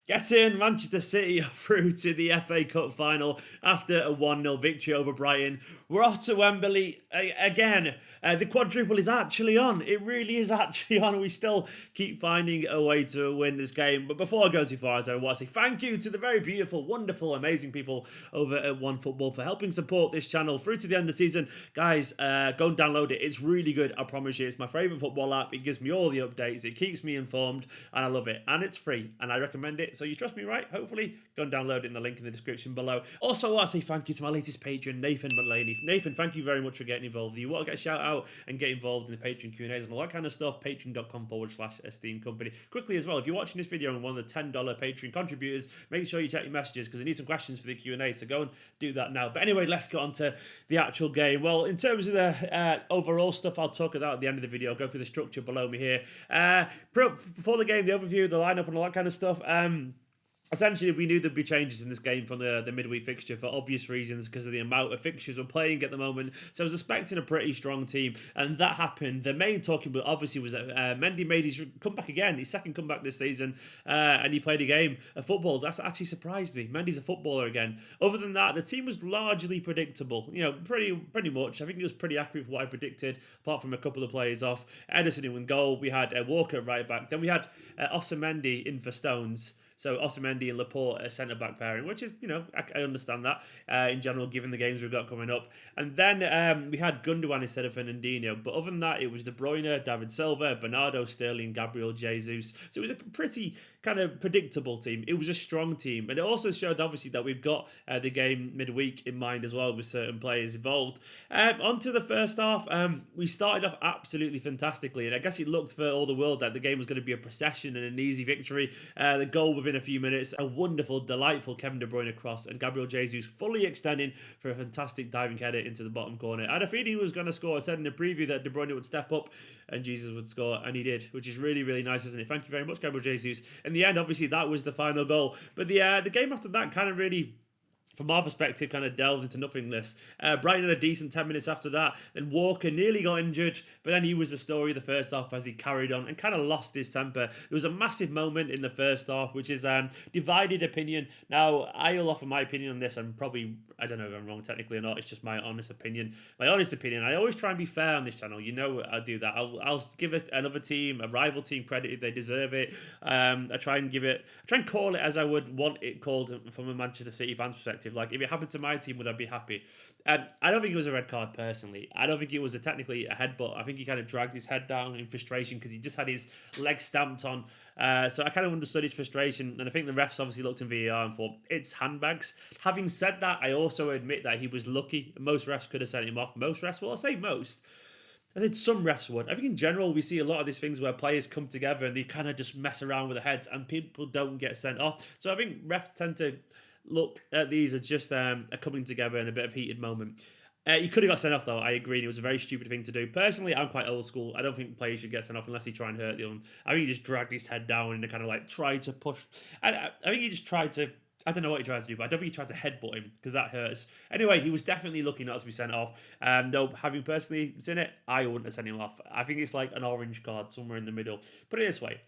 Getting Manchester City through to the FA Cup final after a 1-0 victory over Brighton. We're off to Wembley again. The quadruple is actually on. It really is actually on. We still keep finding a way to win this game. But before I go too far, I want to say thank you to the very beautiful, wonderful, amazing people over at OneFootball for helping support this channel through to the end of the season. Guys, go and download it. It's really good. I promise you. It's my favourite football app. It gives me all the updates. It keeps me informed. And I love it. And it's free. And I recommend it. So you trust me, right? Hopefully, go and download it in the link in the description below. Also, I want to say thank you to my latest patron, Nathan Mulaney. Nathan, thank you very much for getting involved. If you want to get a shout out and get involved in the Patreon Q&As and all that kind of stuff, patreon.com/Esteemed Company. Quickly as well, if you're watching this video and one of the $10 Patreon contributors, make sure you check your messages because I need some questions for the Q&A. So go and do that now. But anyway, let's get on to the actual game. Well, in terms of the overall stuff, I'll talk about at the end of the video. I'll go through the structure below me here. Before the game, the overview, the lineup and all that kind of stuff. Essentially, we knew there'd be changes in this game from the midweek fixture for obvious reasons because of the amount of fixtures we're playing at the moment. So I was expecting a pretty strong team, and that happened. The main talking point obviously was that Mendy made his comeback again, his second comeback this season, and he played a game of football. That's actually surprised me. Mendy's a footballer again. Other than that, the team was largely predictable. You know, pretty much. I think it was pretty accurate for what I predicted, apart from a couple of players off. Ederson in goal. We had Walker at right back. Then we had Osimhen in for Stones. So Osimhen and Laporte a centre-back pairing, which is, you know, I understand that in general, given the games we've got coming up. And then we had Gundogan instead of Fernandinho. But other than that, it was De Bruyne, David Silva, Bernardo, Sterling, Gabriel Jesus. So it was a pretty kind of predictable team. It was a strong team. And it also showed, obviously, that we've got the game midweek in mind as well with certain players involved. On to the first half. We started off absolutely fantastically. And I guess it looked for all the world that the game was going to be a procession and an easy victory. The goal within a few minutes, a wonderful, delightful Kevin De Bruyne cross, and Gabriel Jesus fully extending for a fantastic diving header into the bottom corner. I had a feeling he was going to score. I said in the preview that De Bruyne would step up and Jesus would score, and he did, which is really, really nice, isn't it? Thank you very much, Gabriel Jesus. In the end, obviously, that was the final goal. But the game after that kind of really, from our perspective, kind of delved into nothingness. Brighton had a decent 10 minutes after that. Then Walker nearly got injured, but then he was the story of the first half as he carried on and kind of lost his temper. There was a massive moment in the first half, which is divided opinion. Now, I'll offer my opinion on this, and probably, I don't know if I'm wrong technically or not, it's just my honest opinion. My honest opinion, I always try and be fair on this channel. You know I do that. I'll give it another team, a rival team, credit if they deserve it. I try and call it as I would want it called from a Manchester City fan's perspective. Like, if it happened to my team, would I be happy? I don't think it was a red card, personally. I don't think it was technically a headbutt. I think he kind of dragged his head down in frustration because he just had his leg stamped on. So I kind of understood his frustration, and I think the refs obviously looked in VAR and thought, it's handbags. Having said that, I also admit that he was lucky. Most refs could have sent him off. Most refs, well, I say most. I think some refs would. I think in general, we see a lot of these things where players come together and they kind of just mess around with their heads and people don't get sent off. So I think refs tend to look at these as just a coming together in a bit of heated moment. He could have got sent off, though. I agree. And it was a very stupid thing to do. Personally, I'm quite old school. I don't think players should get sent off unless he try and hurt the other. I think he just dragged his head down and kind of like tried to push. I think he just tried to. I don't know what he tried to do, but I don't think he tried to headbutt him because that hurts. Anyway, he was definitely lucky not to be sent off. Though, having personally seen it, I wouldn't have sent him off. I think it's like an orange card somewhere in the middle. Put it this way.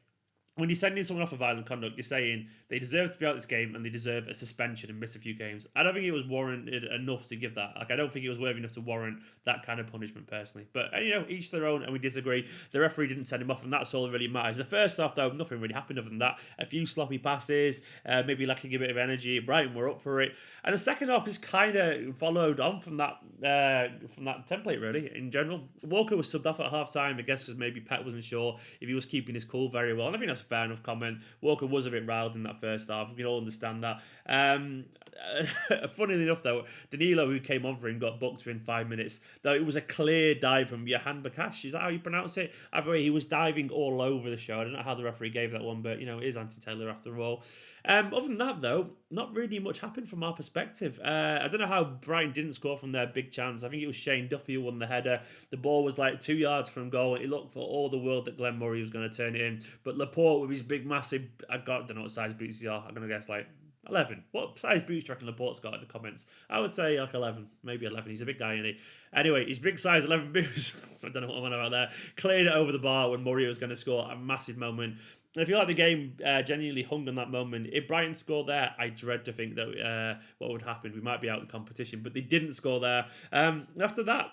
When you're sending someone off for violent conduct, you're saying they deserve to be out this game and they deserve a suspension and miss a few games. I don't think it was warranted enough to give that. Like, I don't think it was worthy enough to warrant that kind of punishment, personally. But, you know, each their own, and we disagree. The referee didn't send him off, and that's all that really matters. The first half, though, nothing really happened other than that. A few sloppy passes, maybe lacking a bit of energy. Brighton were up for it. And the second half just kind of followed on from that template, really, in general. Walker was subbed off at half-time, I guess, because maybe Pep wasn't sure if he was keeping his cool very well. And I think that's a fair enough comment. Walker was a bit riled in that first half. We can all understand that. Funnily enough, though, Danilo, who came on for him, got booked within 5 minutes. Though it was a clear dive from Johan Bakash. Is that how you pronounce it? Either way, he was diving all over the show. I don't know how the referee gave that one, but, you know, it is anti-Taylor after all. Other than that, though, not really much happened from our perspective. I don't know how Brighton didn't score from their big chance. I think it was Shane Duffy who won the header. The ball was like 2 yards from goal. It looked for all the world that Glenn Murray was going to turn it in. But Laporte with his big, massive, I don't know what size boots he are. I'm going to guess like 11. What size boots do you reckon Laporte's got in the comments? I would say like 11. Maybe 11. He's a big guy, isn't he? Anyway, his big size 11 boots, I don't know what I'm on about there, cleared it over the bar when Murray was going to score. A massive moment. I feel like the game genuinely hung on that moment. If Brighton scored there, I dread to think that what would happen. We might be out of the competition, but they didn't score there. After that,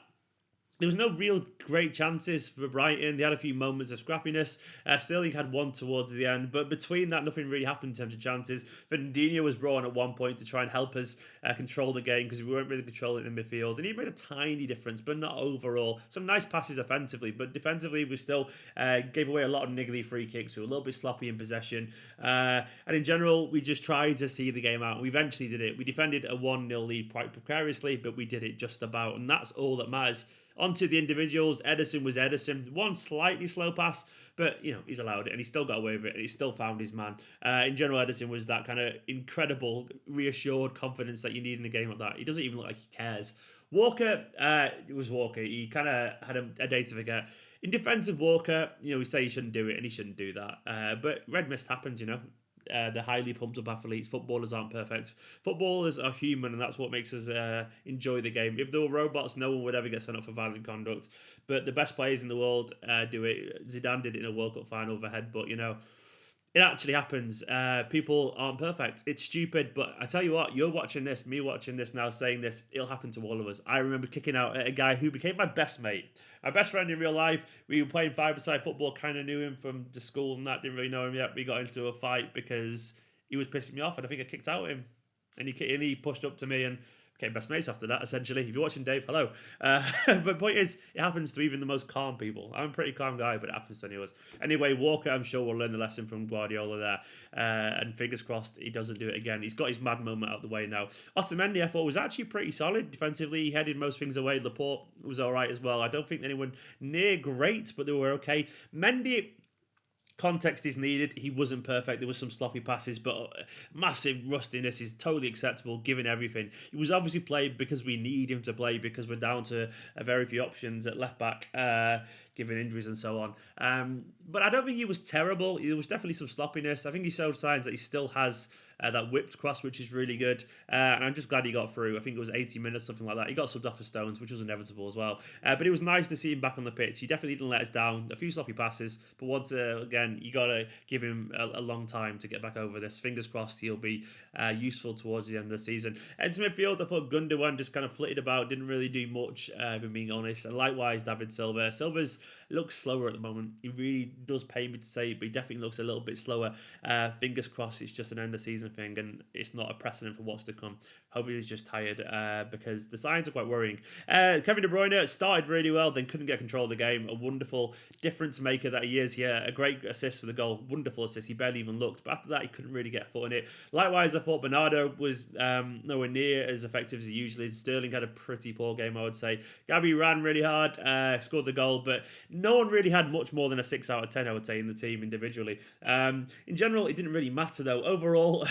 there was no real great chances for Brighton. They had a few moments of scrappiness. Sterling had one towards the end, but between that, nothing really happened in terms of chances. Fernandinho was brought on at one point to try and help us control the game because we weren't really controlling it in midfield, and he made a tiny difference, but not overall. Some nice passes offensively, but defensively, we still gave away a lot of niggly free kicks. We were a little bit sloppy in possession, and in general, we just tried to see the game out. We eventually did it. We defended a 1-0 lead quite precariously, but we did it just about, and that's all that matters. Onto the individuals, Ederson was Ederson. One slightly slow pass, but he's allowed it, and he still got away with it, and he still found his man. In general, Ederson was that kind of incredible, reassured confidence that you need in a game like that. He doesn't even look like he cares. Walker, it was Walker. He kind of had a day to forget. In defence of Walker, we say he shouldn't do it, and he shouldn't do that. But red mist happens. The highly pumped up athletes. Footballers aren't perfect. Footballers are human, and that's what makes us enjoy the game. If there were robots, no one would ever get sent up for violent conduct. But the best players in the world do it. Zidane did it in a World Cup final with a headbutt. It actually happens. People aren't perfect. It's stupid, but I tell you what, you're watching this, me watching this now, saying this, it'll happen to all of us. I remember kicking out at a guy who became my best mate. My best friend in real life. We were playing five-a-side football, kind of knew him from the school and that, didn't really know him yet. We got into a fight because he was pissing me off, and I think I kicked out at him. And he pushed up to me and became best mates after that, essentially. If you're watching, Dave, hello. But the point is, it happens to even the most calm people. I'm a pretty calm guy, but it happens to any of us. Anyway, Walker, I'm sure, will learn the lesson from Guardiola there. And fingers crossed he doesn't do it again. He's got his mad moment out of the way now. Otamendi, I thought, was actually pretty solid defensively. He headed most things away. Laporte was all right as well. I don't think anyone near great, but they were okay. Mendy... Context is needed. He wasn't perfect. There was some sloppy passes, but massive rustiness is totally acceptable given everything. He was obviously played because we need him to play because we're down to a very few options at left back, given injuries and so on. But I don't think he was terrible. There was definitely some sloppiness. I think he showed signs that he still has that whipped cross, which is really good. And I'm just glad he got through. I think it was 80 minutes, something like that. He got subbed off for Stones, which was inevitable as well. But it was nice to see him back on the pitch. He definitely didn't let us down. A few sloppy passes, but once again, you got to give him a long time to get back over this. Fingers crossed he'll be useful towards the end of the season. Into midfield, I thought Gundogan just kind of flitted about, didn't really do much, if I'm being honest. And likewise, David Silva. Silva's looks slower at the moment. He really does pay me to say it, but he definitely looks a little bit slower. Fingers crossed it's just an end of season thing and it's not a precedent for what's to come. Hopefully he's just tired because the signs are quite worrying. Kevin De Bruyne started really well, then couldn't get control of the game. A wonderful difference maker that he is here. A great assist for the goal. Wonderful assist. He barely even looked. But after that, he couldn't really get a foot in it. Likewise, I thought Bernardo was nowhere near as effective as he usually is. Sterling had a pretty poor game, I would say. Gabby ran really hard, scored the goal, but no one really had much more than a 6 out of 10, I would say, in the team individually. In general, it didn't really matter, though. Overall,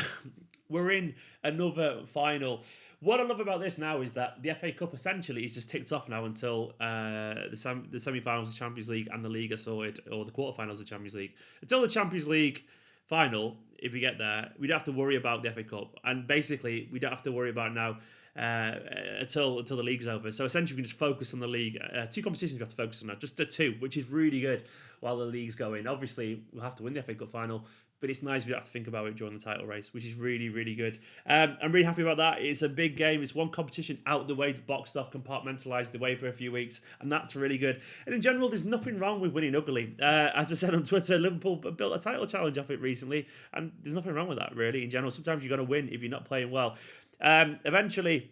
we're in another final. What I love about this now is that the FA Cup essentially is just ticked off now until the semi-finals of the Champions League and the league are sorted, or the quarterfinals of the Champions League. Until the Champions League final, if we get there, we don't have to worry about the FA Cup. And basically, we don't have to worry about now until the league's over. So essentially, we can just focus on the league. 2 competitions we have to focus on now, just the 2, which is really good while the league's going. Obviously, we'll have to win the FA Cup final, but it's nice we don't have to think about it during the title race, which is really, really good. I'm really happy about that. It's a big game. It's one competition out the way, boxed off, compartmentalised away for a few weeks, and that's really good. And in general, there's nothing wrong with winning ugly. As I said on Twitter, Liverpool built a title challenge off it recently, and there's nothing wrong with that, really, in general. Sometimes you've got to win if you're not playing well. Eventually,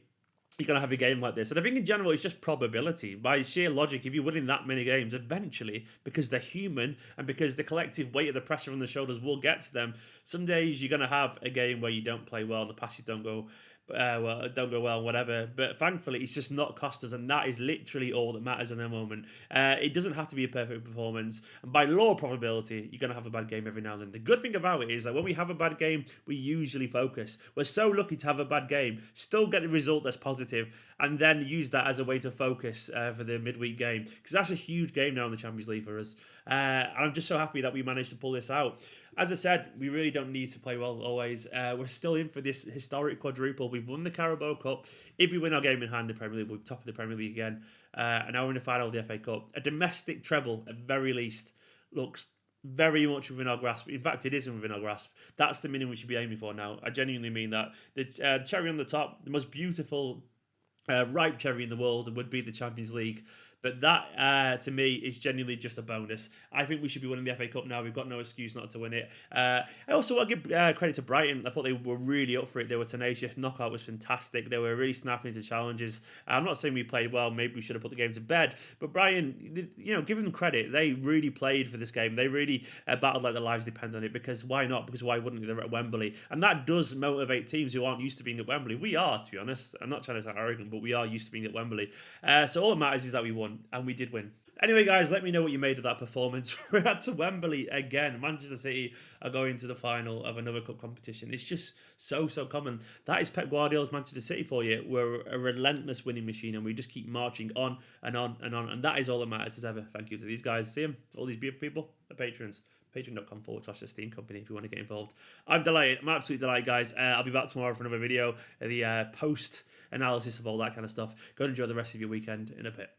you're going to have a game like this. And I think in general, it's just probability. By sheer logic, if you're winning that many games, eventually, because they're human and because the collective weight of the pressure on the shoulders will get to them, some days you're going to have a game where you don't play well, the passes don't go well, whatever. But thankfully, it's just not cost us, and that is literally all that matters in the moment. It doesn't have to be a perfect performance, and by law of probability, you're going to have a bad game every now and then. The good thing about it is that when we have a bad game, we usually focus. We're so lucky to have a bad game, still get the result that's positive, and then use that as a way to focus for the midweek game, because that's a huge game now in the Champions League for us. And I'm just so happy that we managed to pull this out. As I said, we really don't need to play well always. We're still in for this historic quadruple. We've won the Carabao Cup. If we win our game in hand, the Premier League, we'll be top of the Premier League again. And now we're in the final of the FA Cup. A domestic treble, at very least, looks very much within our grasp. In fact, it isn't within our grasp. That's the minimum we should be aiming for now. I genuinely mean that. The cherry on the top, the most beautiful ripe cherry in the world would be the Champions League. But that, to me, is genuinely just a bonus. I think we should be winning the FA Cup now. We've got no excuse not to win it. I also want to give credit to Brighton. I thought they were really up for it. They were tenacious. Knockout was fantastic. They were really snapping into challenges. I'm not saying we played well. Maybe we should have put the game to bed. But Brighton, give them credit. They really played for this game. They really battled like their lives depend on it. Because why not? Because why wouldn't they? They're at Wembley. And that does motivate teams who aren't used to being at Wembley. We are, to be honest. I'm not trying to sound arrogant, but we are used to being at Wembley. So all that matters is that we won. And we did win. Anyway, guys, let me know what you made of that performance. We're at to Wembley again. Manchester City are going to the final of another cup competition. It's just so common. That is Pep Guardiola's Manchester City for you. We're a relentless winning machine, and we just keep marching on and on and on. And that is all that matters as ever. Thank you to these guys. See them? All these beautiful people, the patrons. Patreon.com/Esteemed Company if you want to get involved. I'm delighted. I'm absolutely delighted, guys. I'll be back tomorrow for another video, the post analysis of all that kind of stuff. Go and enjoy the rest of your weekend in a bit.